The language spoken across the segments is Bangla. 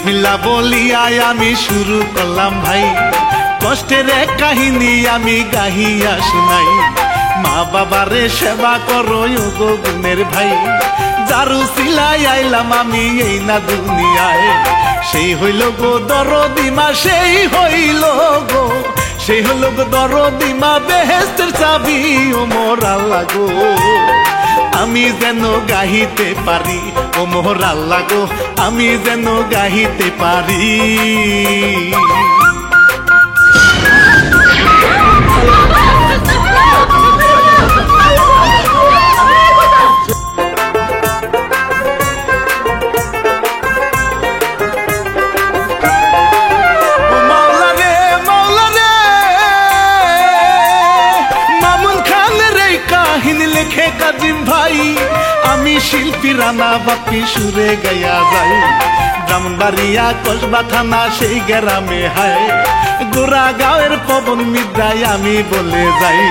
বিসমিল্লাহ বলিয়া আমি শুরু করলাম ভাই, কষ্টের এক কাহিনী আমি গাহিয়া শুনাই। মা বাবারে সেবা করো গো গুণের ভাই, জারু সিলাই আইলাম আমি এই না দুনিয়ায়। সেই হইল গো দরদিমা, সেই হইল গো দরদিমা, বেহেশতের চাবি ও মোর আল্লাহ গো। আমি যেন গাহিতে পারি ও মোর আল্লাহ গো, আমি যেন গাহিতে পারি। কাজিম ভাই আমি শিল্পী রানা বাপি সুরে গাইয়া যাই। ব্রাহ্মণবাড়িয়া কসবা থানা সেই গ্রামে হায়, গোরা গাঁয়ের পবন মিদ্রায় আমি বলে যাই।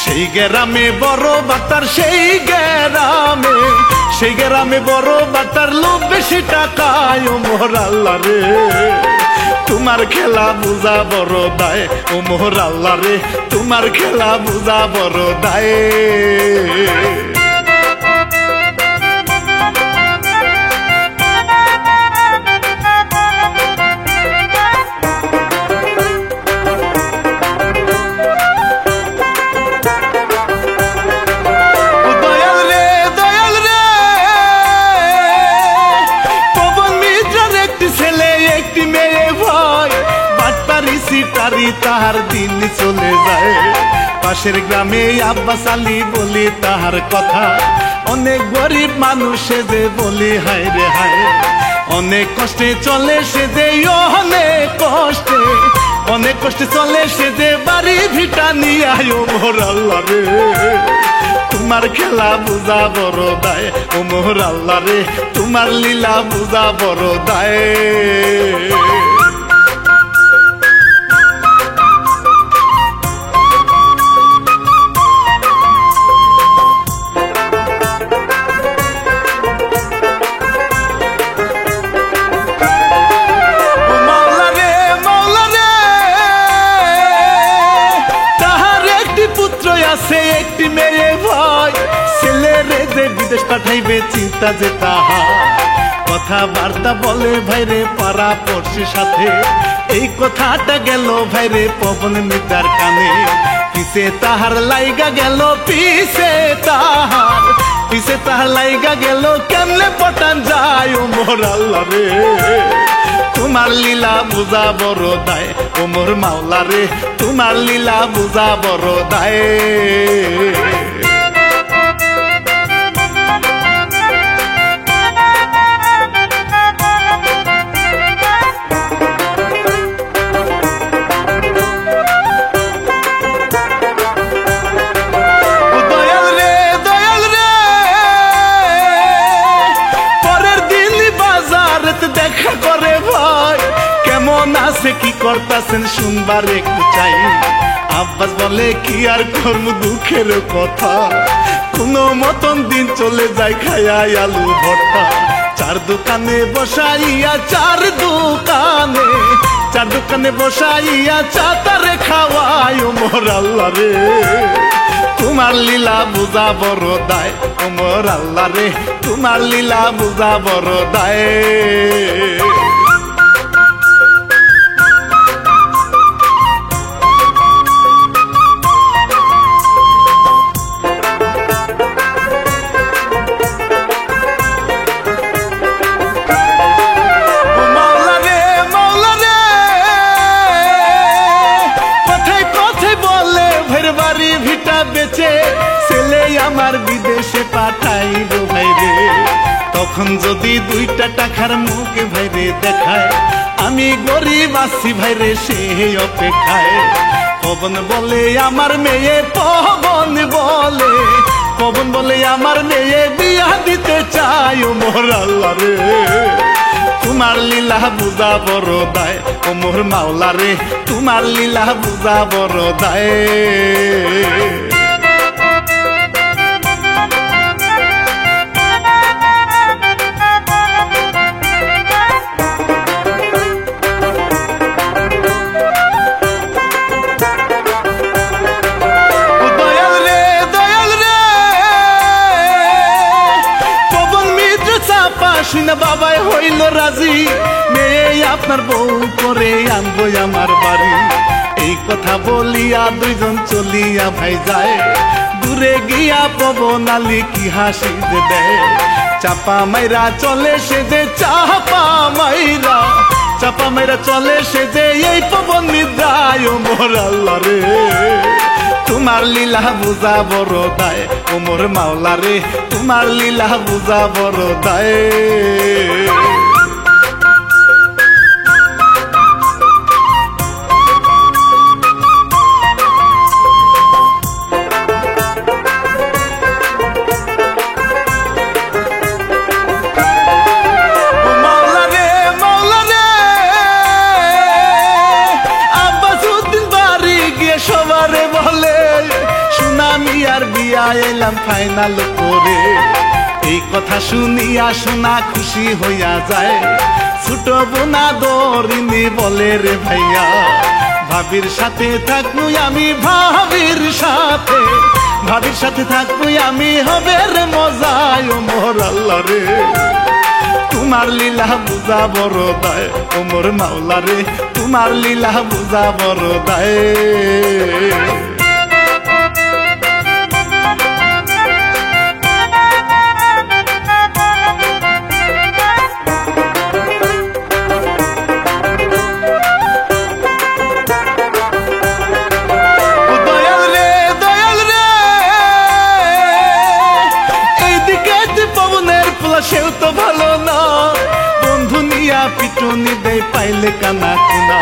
সেই গ্রামে বড় বাটার, সেই গ্রামে বড় বাটার, লোভ বেশি টাকায় ও মোর আল্লাহ রে। তোমার খেলা বুঝা বড় দায় ও মোর আল্লাহ রে, তোমার খেলা বুঝা বড় দায়। তাহার দিন চলে যায়, পাশের গ্রামে আব্বাস আলী বলি তাহার কথা। অনেক গরিব মানুষে যে বলি হায় রে হায়, অনেক কষ্টে চলে সে যে, অনেক কষ্টে চলে সে যে, বাড়ি ভিটা নিয়ে আয়ো মোর আল্লাহ রে। তোমার খেলা বুঝা বড় দায় ও মোর আল্লাহ রে, তোমার লীলা বুঝা বড় দায়। একটি মেয়ে ভাই, ছেলেরে যে বিদেশ পাঠাইবে চিন্তা যে তাহা, কথাবার্তা বলে ভাইরে পাড়া পড়শির সাথে। এই কথাটা গেল ভাইরে পবন মিতার কানে, পিছে তাহার লাইগা গেল, পিছে তাহার লাইগা গেল, কেমনে পটান যায় ও মোর আল্লাহ রে। তোমার লীলা বুঝা বড় দায় ও মোর মাওলা রে, তোমার লীলা বুঝা বড় দায়। দেখা করে ভাই কেমন আছে কি করতাছেন শুনবার একটু চাই। আব্বাস বলে কি আর করব দুঃখের কথা, কোনো মতন দিন চলে যায় খায়া আলু ভর্তা। চার দোকানে বসাইয়া চার দোকানে বসাইয়া চা তারে খাওয়াই ও মোর আল্লাহ রে। তোমার লীলা বুঝা বড় দায় ও মোর আল্লাহ রে, তোমার লীলা বুঝা বড় দায়। ছেলে আমার বিদেশে পাঠাইব ভাইরে, তখন যদি দুইটা টাকার মুখে ভাইরে দেখায়, আমি গরিব আছি ভাইরে সে অপেক্ষায়। পবন বলে আমার মেয়ে, পবন বলে আমার মেয়ে বিয়া দিতে চাই ও মোর আল্লাহ রে। তোমার লীলা বুঝা বড় দায় ও মোর মাওলা রে, তোমার লীলা বুঝা বড় দায়। শুনে বাবাই হইল রাজি, মেয়ে আপনার বউ করে আনবো আমার বাড়ি। এই কথা বলিয়া দুইজন চলিয়া ভাই যায়, দূরে গিয়া পবন আলী কি হাসি যে দেয়। চাপা মাইরা চলে সে যে চাপা মাইরা চলে সে যে এই পবন নিদ্রায়। ও মোর আল্লাহ রে তোমার লীলা বুঝা বড় দায়, ও মোর মাওলা রে তোমার লীলা বুঝা বড় দায়। সবারে বলে সুনামি আর বিয়া এলাম ফাইনাল করে। এই কথা শুনিয়া সোনা খুশি হইয়া যায়, ছোট বোনা দরিনি বলে রে ভাইয়া ভাবির সাথে থাকবো আমি, ভাবির সাথে থাকবো আমি, হবে রে মজায়। ও মোর আল্লাহ রে তোমার লীলা বুঝা বড় দায়, ও মোর মাওলা রে তোমার লীলা বুঝা বড় দায়। সেও তো ভালো না, বন্ধু নিয়া পিটুনি দেয় পাইলে কানা কুনা।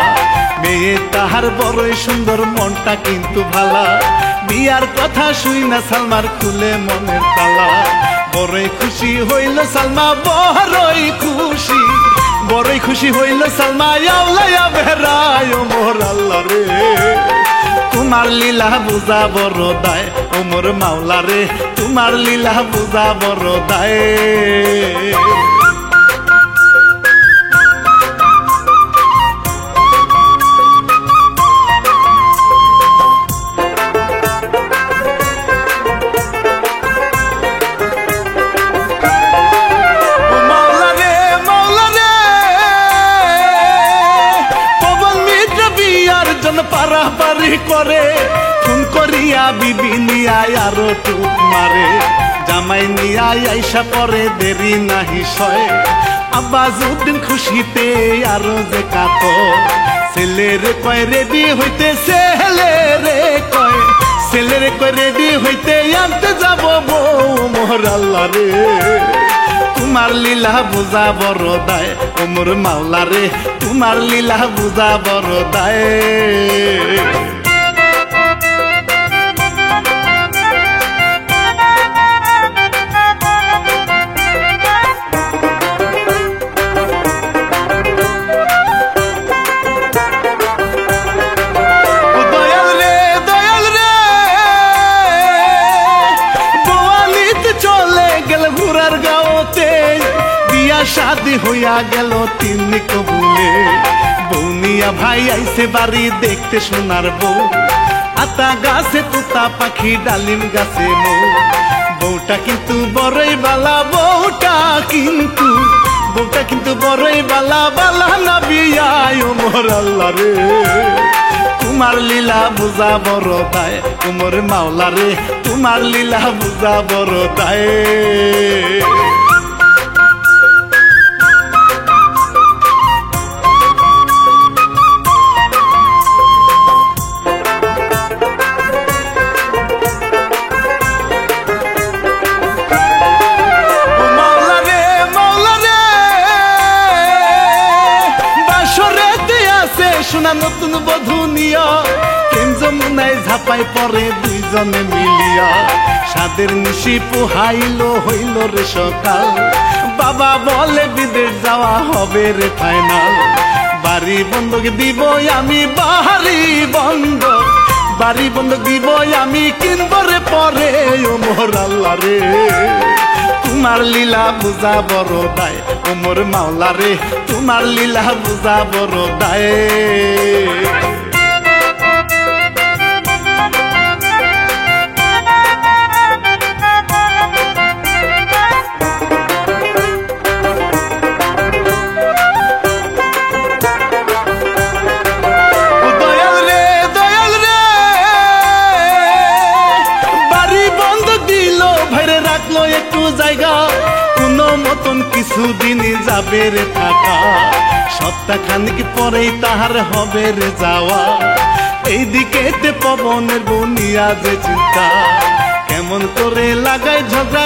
মেয়ে তাহার বড়ই সুন্দর মনটা কিন্তু ভালা, বিয়ার কথা শুই না সালমার খুলে মনের তালা। বড়ই খুশি হইল সালমা, বড়ই খুশি হইল সালমা, আওলাইয়া বেড়ায়। ও মোর আল্লাহ রে তোমার লীলা বুঝা বড় দায়, ও মোর মাওলা রে তোমার লীলা বুঝা বড় দায়। পারাপারি করে ফোন করিয়া বিবি নিয়া আরো টুক মারে, জামাই নিয়া আইসা পরে দেরি নাহি সয়। আব্বাজউদ্দিন খুশিতে আরো যে কাত, ছেলেরে কয় রেডি হইতে, ছেলেরে কয় রেডি হইতে আনতে যাব বউ। মোর আল্লাহ রে তোমার লীলা বুঝা বড় দায়, ও মোর মাওলা রে তোমার লীলা বুঝা বড় দায়। শাদি হইয়া গেল তিন কবুলে, বৌনিয়া ভাই আইসে বাড়ি দেখতে সোনার বউ। আতা গাছে তোতা পাখি, ডালিম গাছে মৌ। বউটা কিন্তু বড়ই বালা, বউটা কিন্তু বড়ই বালা, বালা না বিয়ায়। ও মোর আল্লাহ রে তোমার লীলা বুঝা বড় দায়, ও মোর মাওলা রে তোমার লীলা বুঝা বড় দায়। সোনা নতুন বধূ নিয়া প্রেম যমুনায় ঝাপাই পরে দুইজনে মিলিয়া, সাদের নিশি পোহাইল হইল রে সকাল। বাবা বলে বিদেশ যাওয়া হবে রে ফাইনাল, বাড়ি বন্ধক দিব আমি, বাড়ি বন্ধক দিব আমি, কিনব রে পরে। ও মোর আল্লাহ রে তোমার লীলা বুঝা বড় দায়, ও মোর মাওলা রে তোমার লীলা বুঝা বড় দায়। কিছুদিনই যাবে রে থাকা, সপ্তাহখানিক পরেই তাহার হবে রে যাওয়া। এইদিকে পবনের বুনিয়া যে চিন্তা, কেমন করে লাগাই ঝগড়া,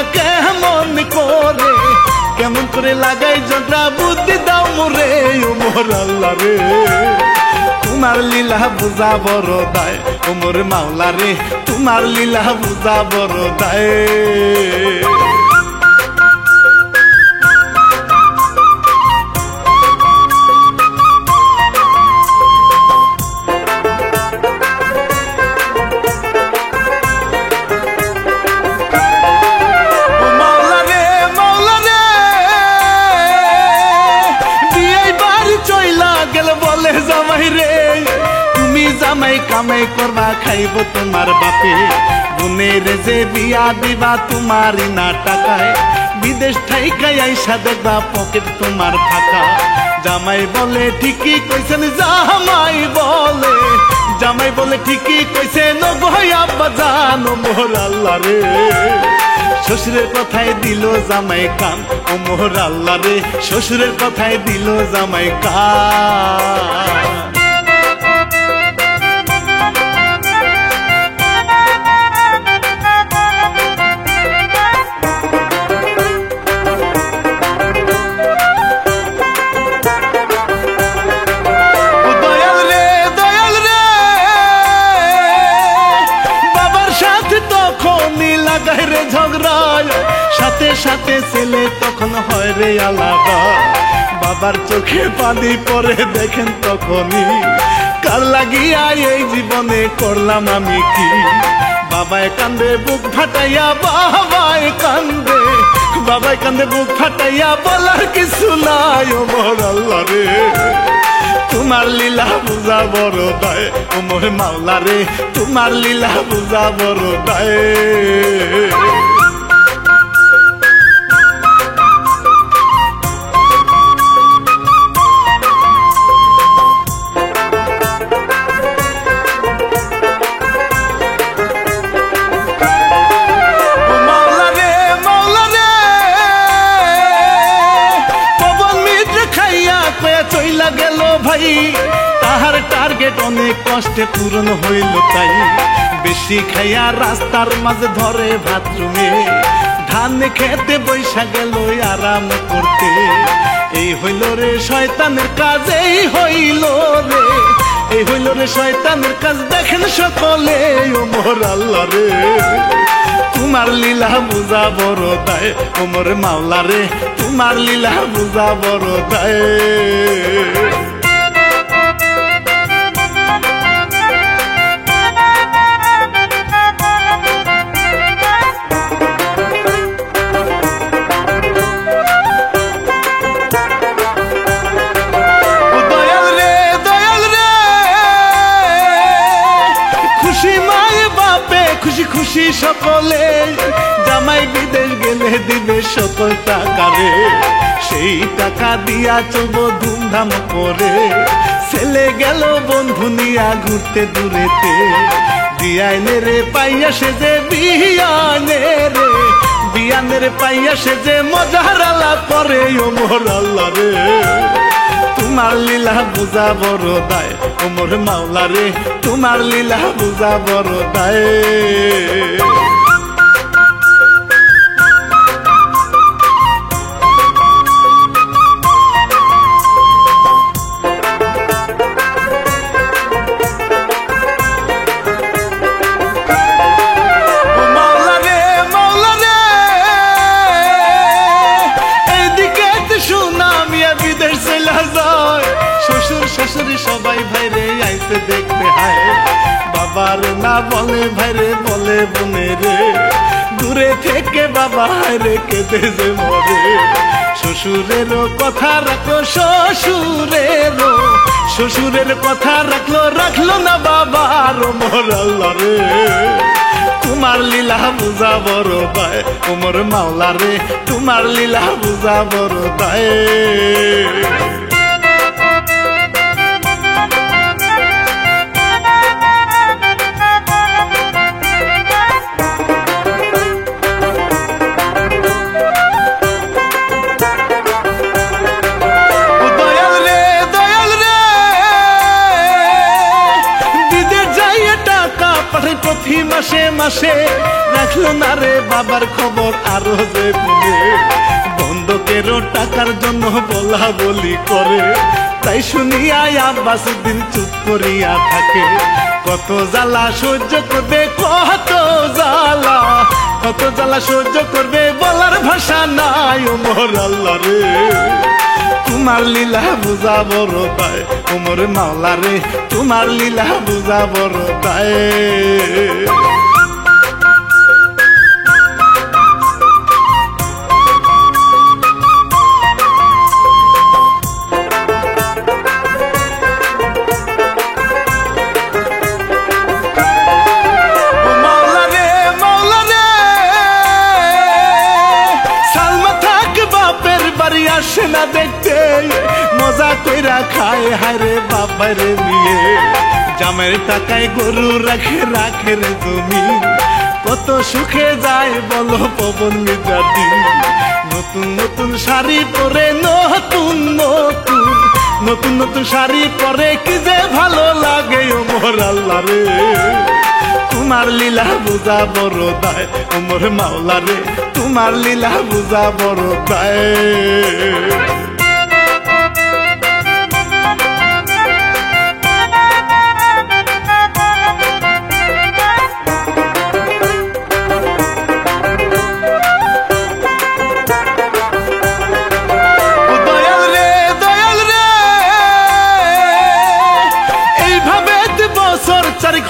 কেমন করে লাগাই ঝগড়া, বুদ্ধি দাও মোরে ও মোর আল্লাহ রে। তোমার লীলা বুঝা বড় দায় ও মোর মাওলা রে, তোমার লীলা বুঝা বড় দায়। তুমি জামাই কামাই করবা, খাইব তোমার বাপে, বোনের যে বিয়া দিবা তোমারই না টাকায়, বিদেশ থাইকাই আইসা দেখবা পকেট তোমার ফাঁকা। জামাই বলে ঠিকই কইছেন, জামাই বলে ঠিকই কইছেন, গো আব্বা জানো মোর আল্লাহ রে। শ্বশুরের কথায় দিল জামাই কান ও মোর আল্লাহ রে, শ্বশুরের কথায় দিল জামাই কান। সাথে সাথে ছেলে তখন হয় রে আলাদা, বাবার চোখে পানি পরে দেখেন তখনই, কার লাগিয়া এই জীবনে করলাম আমি কি। বাবায় কান্দে বুক ফাটাইয়া, বাবায় কান্দে বুক ফাটাইয়া, বলার কিছু নাই ও মোর আল্লাহ রে। তোমার লীলা বুঝা বড় দায় ও মোর মাওলা রে, তোমার লীলা বুঝা বড় দায়। গেল ভাই তাহার টার্গেট অনেক কষ্টে পূরণ হইল, তাই বেশি খাইয়া রাস্তার মাঝে ধরে বাথরুমে, ধান খেতে বৈশা গেল আরাম করতে। এই হইল রে শয়তানের কাজ, এই হইল রে শয়তানের কাজ, দেখেন সকলে ও মোর আল্লাহ রে। তোমার লীলা বুঝা বড় দায় ও মোর মাওলা রে, তোমার লীলা বুঝা বড় দায়। খুশি সকলে, জামাই বিদেশ গেলে দিবে সকল টাকা রে, সেই টাকা দিয়া চলবো ধুমধাম করে। ছেলে গেল বন্ধু নিয়া ঘুরতে দূরেতে, বিয়ানে রে পাইয়া সে যে বিয়ানে রে পাইয়া সে যে মজার আলাপ করে ও মোর আল্লাহ রে। তোমার লীলা বুঝা বড় দায় ও মোর মাওলা রে, তোমার লীলা বুঝা বড় দায়। শাশুড়ি সবাই ভাইরে আইতে দেখতে হায়, বাবার না বলে ভাইরে বলে বোনে রে, দূরে থেকে বাবা হায়রে কেঁদে যে মরে। শ্বশুরেরও কথা রাখলো, শ্বশুরের কথা রাখলো না বাবার মোর আল্লাহ রে। তোমার লীলা বুঝা বড় দায় ও মোর মাওলা রে, তোমার লীলা বুঝা বড় দায়। মাসে মাসে রাখলো না রে বাবার খবর আরো যে ফোনে বন্ধকেরও টাকার জন্য বলা বলি করে তাই শুনিয়া আব্বাস দিন চুপ করিয়া থাকে কত জ্বালা সহ্য করবে কত জ্বালা সহ্য করবে বলার ভাষা নাই ওমর আল্লাহ রে তোমার লীলা বুঝা বড় তাই ওমর মাওলা রে তোমার লীলা বুঝা বড় তাই আসে না দেখতে মজা কইরা খায় হায়রে বাবারে নিয়ে জামের টাকায় গরু রাখে রে জমি কত সুখে যায় বলো পবন মিজার দিন নতুন নতুন শাড়ি পরে নতুন শাড়ি পরে কি যে ভালো লাগে ওমর আল্লাহ রে তোমার লীলা বুঝা বড় দায় ওমর মাওলা রে তোমার লীলা বুঝা বড় দায়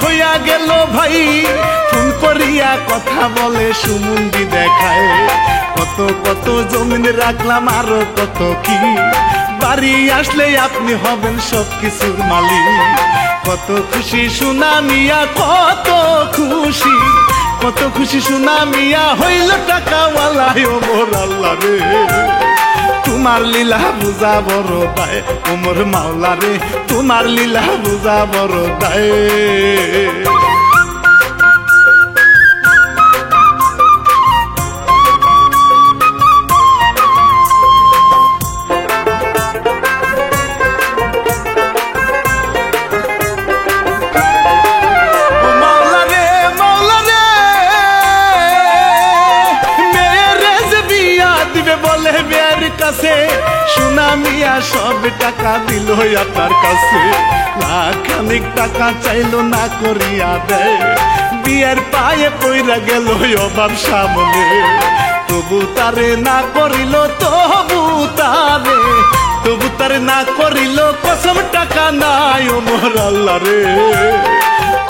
হইয়া গেল ভাই ফোন করিয়া কথা বলে সুমন্দি দেখায় কত কত জমিন রাখলাম আরো কত কি বাড়ি আসলে আপনি হবেন সবকিছুর মালিক কত খুশি সোনা মিয়া কত খুশি সোনা মিয়া হইল টাকাওয়ালা ওমর আল্লাহ রে তোমার লীলা বুঝা বড় দায় ওমর মাওলা রে তোমার লীলা বুঝা বড় দায় সোনা মিয়া সব টাকা দিল আপনার কাছে লাখানিক টাকা চাইলো না করিয়া দেয় বিয়ের পায়ে পইরা গেল অভাব সামনে তবু তারে না করিল তবু তারে না করিল কসম টাকা নাই ওমর আল্লাহ রে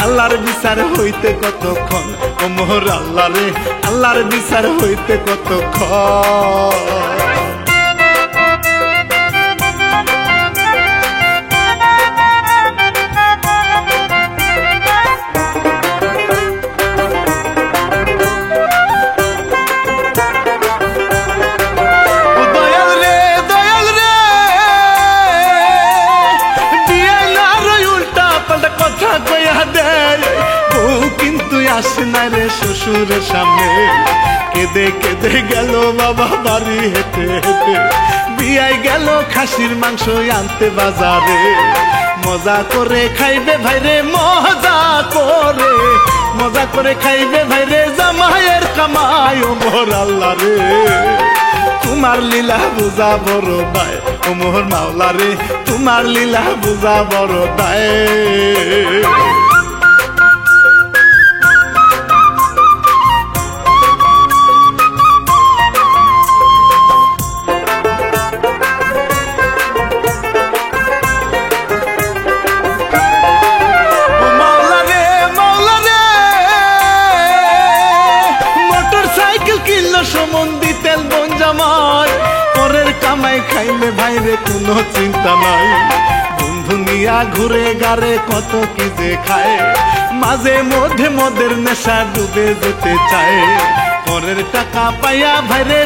আল্লাহর বিচার হইতে কতক্ষণ ওমর আল্লাহ রে আল্লাহর বিচার হইতে কতক্ষণ আসে না রে শ্বশুরের সামনে কেঁদে কেঁদে গেল বাবা বাড়ি হেঁটে হেঁটে বিয়ায় গেল খাসির মাংস আনতে বাজারে মজা করে খাইবে ভাইরে মজা করে খাইবে ভাইরে জামাইয়ের কামাই ওমর আল্লাহ রে তোমার লীলা বুঝা বড় দায় ওমর মাওলা রে তোমার লীলা বুঝা বড় দায় সম্বন্ধি তেল বন জামাই পরের কামাই খাইলে ভাইরে কোনো চিন্তা নাই বন্ধু নিয়া ঘুরে গারে কত কি যে খায় মাঝে মধ্যে মদের নেশা ডুবে যেতে চায় পরের টাকা পাইয়া ভাইরে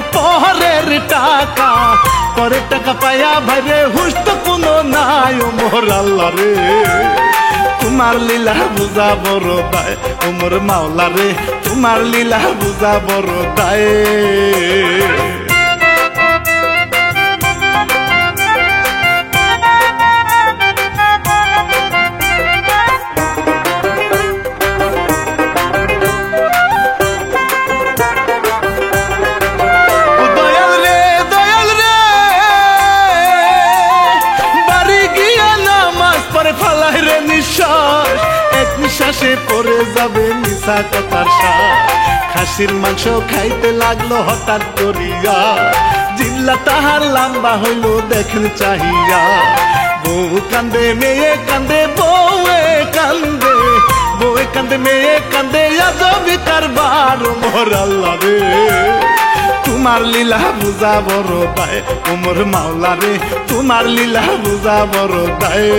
পরের টাকা পাইয়া ভাইরে হুশ তো কোনো নাই ওমর আল্লাহ রে তোমার লীলা বুঝা বড় দায় ওমর মাওলা রে তোমার লীলা বুঝা বড় দায় হয়ে যাবে মিশা কথার সার। খাসির মাংস খাইতে লাগলো হঠাৎ করিয়া, জিল্লা তাহার লম্বা হইল দেখেন চাহিয়া। বউ কান্দে মেয়ে কান্দে বউয়ে কান্দে, বউয়ে কান্দে মেয়ে কান্দে আজবি কারবার মোর আল্লাহ রে। তোমার লীলা বুঝা বড় দায় ওমর মাওলা রে, তোমার লীলা বুঝা বড় দায়।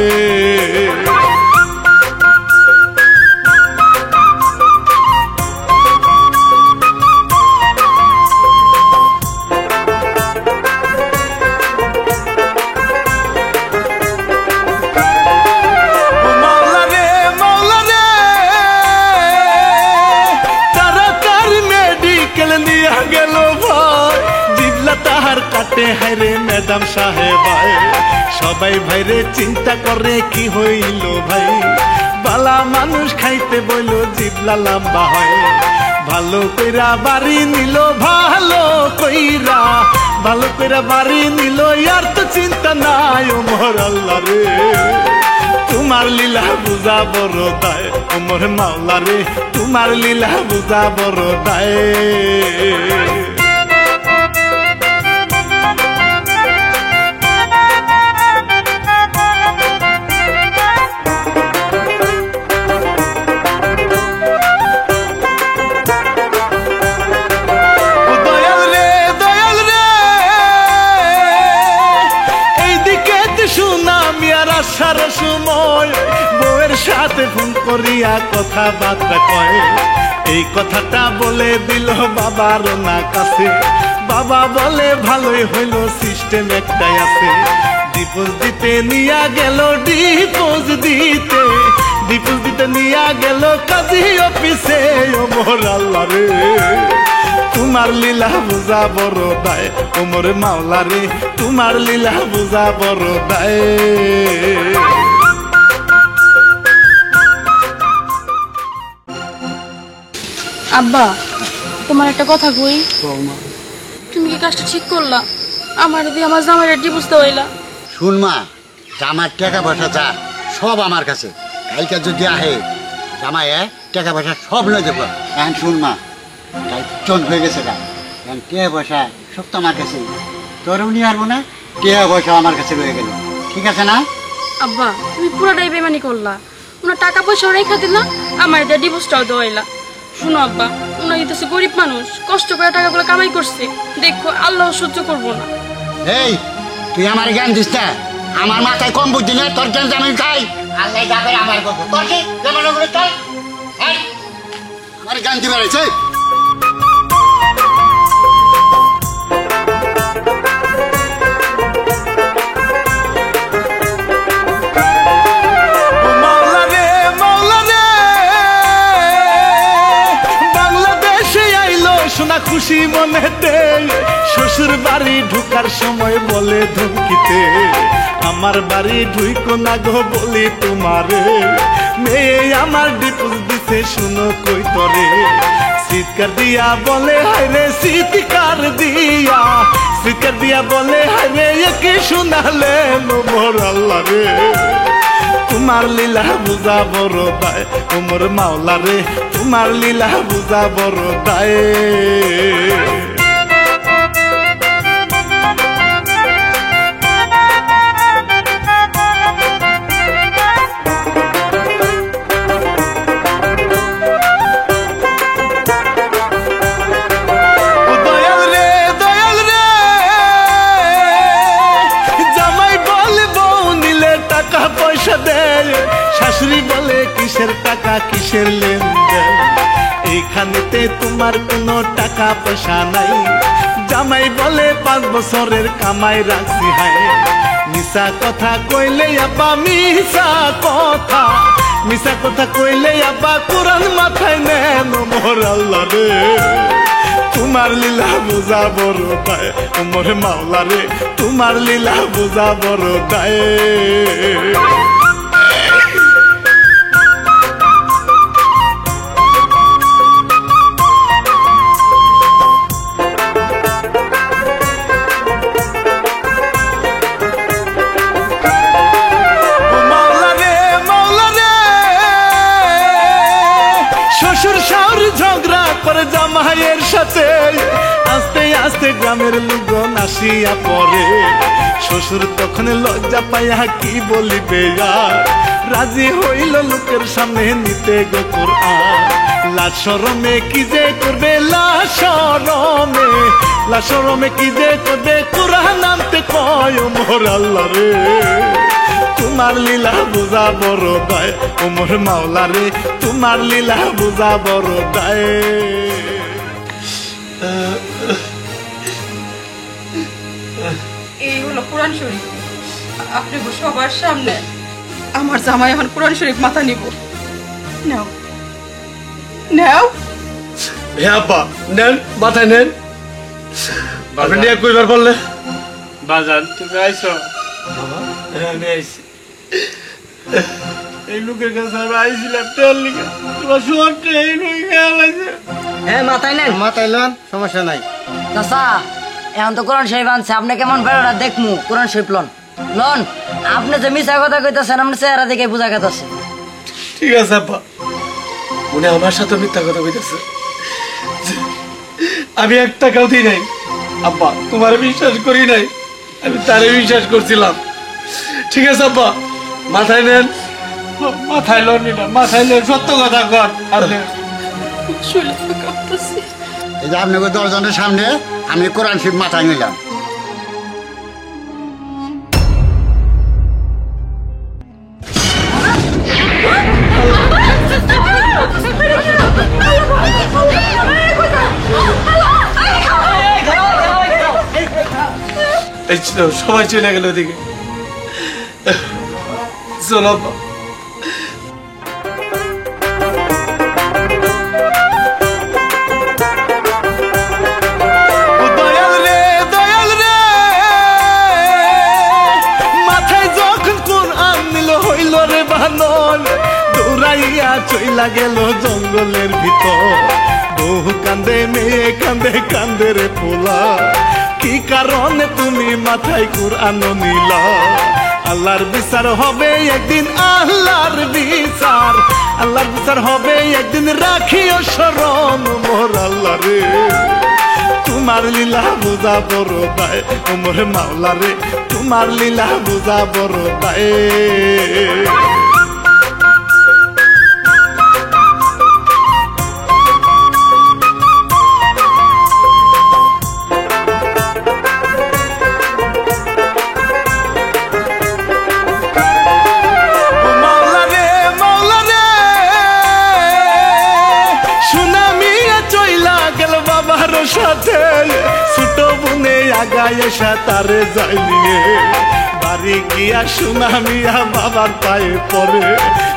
কাটে হায়রে ম্যাডাম সাহেব, সবাই ভাইরে চিন্তা করে কি হইল ভাই। বালা মানুষ খাইতে বইল জিবলা লম্বা হয়, ভালো কইরা বাড়ি নিল ভালো কইরা, ভালো কইরা বাড়ি নিল আর তো চিন্তা নাই ওমর আল্লাহ রে। তোমার লীলা বুঝা বড় দায় ওমর মাওলা রে, তোমার লীলা বুঝা বড় দায়। আসার সময় বউয়ের সাথে ফোন করিয়া কথা বার্তা কয়, এই কথাটা বলে দিল বাবার না কাছে। বাবা বলে ভালোই হইল সিস্টেম একটাই আছে, ডিপোজ দিতে নিয়া গেল ডিপোজ দিতে, ডিপোজ দিতে নিয়া গেল কাজী অফিসে ওমর আল্লাহ রে। তোমার লীলা বুঝা বড় দায় ওমর মাওলা রে, তোমার লীলা বুঝা বড় দায়। আব্বা তোমার একটা কথা কই, তুমি কি কাজটা ঠিক করলা? আমার দিয়ে আমার জামাইয়ের ডিভোর্স দেওয়াইলা। শুন মা, জামার টাকা পয়সা যা সব আমার কাছে, কালকে যদি আহে জামাই টাকা পয়সা সব লয়ে যাবো। এখন শুন মা, চল হয়ে গেছে গা, এখন টাকা পয়সা সব তো আমার কাছে, তোরও নিয়ে আসবো না, টাকা পয়সা আমার কাছে রয়ে গেল, ঠিক আছে না? আব্বা তুমি পুরোটাই বেমানি করলা, ওনার টাকা পয়সা রেখা দিলা, আমার দিয়ে ডিভোর্সটাও দেওয়াইলা। শুনো আব্বা, ওনার হইতেছে গরিব মানুষ, কষ্ট করে টাকাগুলো কামাই করছে, দেখো আল্লাহ সহ্য করবো না। এই তুই আমার জ্ঞান দিস না, আমার মাথায় কম বুদ্ধি না, তোর জ্ঞান আমি খাই। আল্লাহ যাবে আমার কথা, তোর কি যেমন চল আমার জ্ঞান দিবে রয়েছে। খুশি মনেতে শ্বশুর বাড়ি ঢুকার সময় বলে ধমকিতে, আমার বাড়ি ঢুইকো না গো বলি তোমারে, মেয়ে আমার ডিপোজ দিছে শুনো কই তরে। চিৎকার দিয়া বলে হায়রে, চিৎকার দিয়া, চিৎকার দিয়া বলে হায়রে, একে শোনালে মোর আল্লাহ রে। তোমার লীলা বুঝা বড় দায় ওমর মাওলা রে, তোমার লীলা বুঝা বড় দায়। শাশুড়ি বলে কিসের টাকা কিসের লেনদেন, এইখানেতে তোমার কোনো টাকা পয়সা নাই। জামাই বলে 5 বছরের কামাই রাখছি হায়, মিশা কথা কইলে আব্বা মিশা কথা, মিশা কথা কইলে আব্বা কোরআন মাথায় নেন মোর আল্লাহ রে। তোমার লীলা বুঝা বড় দায় ওমর মাওলা রে, তোমার লীলা বুঝা বড় দায়। গ্রামের লোকজন আসিয়া পরে শ্বশুর তখন লজ্জা পাইয়া কি বলিবে আর রাজি হইল লোকের সামনে নিতে গো কোরআন লাজ শরমে কি যে করবে লাজ শরমে কি যে করবে কোরআন আনতে কয় মোর আল্লাহ রে তোমার লীলা বুঝা বড় দায় ও মোর মাওলা রে তোমার লীলা বুঝা বড় দায় এই হলো কোরআন শরীফ আপনি সবার সামনে আমার জামাই এখন কোরআন শরীফ মাথা নিব নাও নাও হ্যাঁ আব্বা নেন মাথায় নেন আপনি নিয়ে কইবার বললে বাজান তুমি আইছো আমি আইছি এই লোকের কাছে আমি আইছিলাম তেল লিখা তোমার শোনটা এই লোকে খেয়াল আছে হ্যাঁ মাথায় নেন মাথায় লন সমস্যা নাই চাচা এখন তো কোরআন শরীফ আনছে আপনি কেমন বেড়া দেখমু কোরআন শরীফ লন লন আপনি যে মিছা কথা কইতাছেন আপনি চেহারা দেখে বুঝা গেছে ঠিক আছে আব্বা উনি আমার সাথে মিথ্যা কথা কইতেছে আমি এক টাকাও দিই নাই আব্বা তোমার বিশ্বাস করি নাই আমি তারে বিশ্বাস করছিলাম ঠিক আছে আব্বা মাথায় নেন মাথায় লোন এটা মাথায় লোন সত্য কথা কর শরীর কাঁপতেছে এই যে আপনাকে 10 জনের সামনে আমি কোরআন শরীফ মাথায় নিলাম এই সবাই চলে গেল ওদিকে চলো আব্বা দয়াল রে মাথায় যখন কোরআন নিল হইল রে বানর দৌড়াইয়া চইলা গেল জঙ্গলের ভিতর বহু কান্দে মেয়ে কান্দে কান্দে রে পোলা কি কারণে তুমি মাথায় কোরআন নিলা আল্লাহর বিচার হবে একদিন আল্লাহর বিচার হবে একদিন রাখিও শরণ মোর আল্লাহ রে তোমার লীলা বুঝা বড় দায় ও মোর মাওলা রে তোমার লীলা বুঝা বড় দায় সাথে ছোট বোনে আগায় সাঁতারে যাই নিয়ে বাড়ি গিয়া সুনামিয়া বাবার পায়ে পড়ে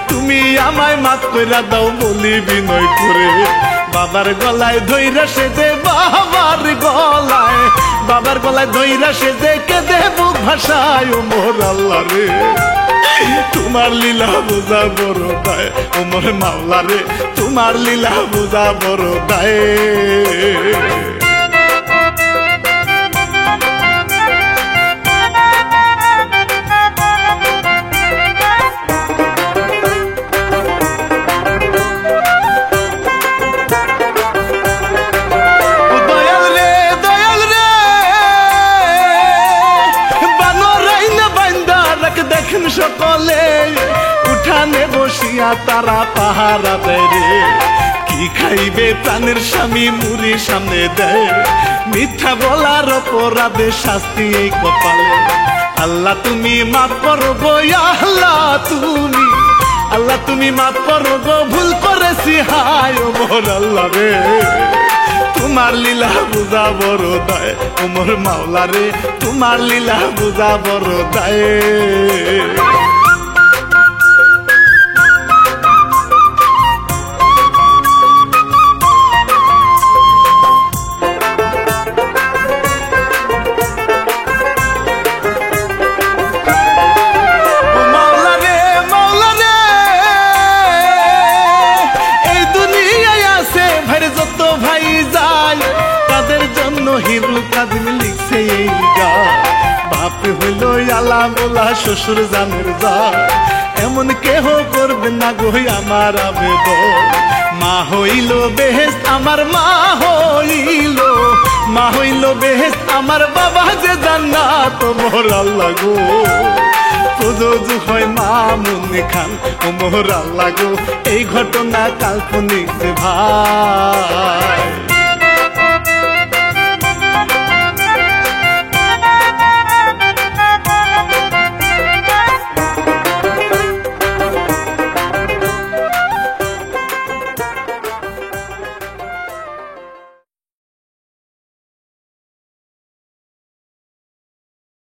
তুমি আমায় মাফ কইরা দাও বলি বিনয় করে বাবার গলায় ধইরা সেজে বাবার গলায় ধইরা সেজে কেঁদে বুক ভাষায় ও মোর আল্লাহ রে তোমার লীলা বুঝা বড় দায় ও মোর মাওলা রে তোমার লীলা বুঝা বড় দায় সকলে উঠানে বসিয়া তারা পাহারা দেয় রে কি খাইবে প্রাণের স্বামী মুড়ি সামনে দেয় মিথ্যা বলার অপরাধে শাস্তি এই কপালে আল্লাহ তুমি মাফ করো গো আল্লাহ তুমি মাফ করো গো ভুল করেছি হায় ও মোর আল্লাহ রে তোমার লীলা বুঝা বড় দায় ও মোর মাওলা রে তোমার লীলা বুঝা বড় দায় হিরু কাদিম লিখছে এই গান বাপ হইল আলা মোলা শ্বশুর জানের যা এমন কেহ করবে না গো আমার আবেদন মা হইল বেহেশত আমার মা হইল বেহেশত আমার বাবা যে জান্নাত ও মোর আল্লাহ গো প্রযোজক হয় মামুনি খান ও মোর আল্লাহ গো এই ঘটনা কাল্পনিক যে ভাই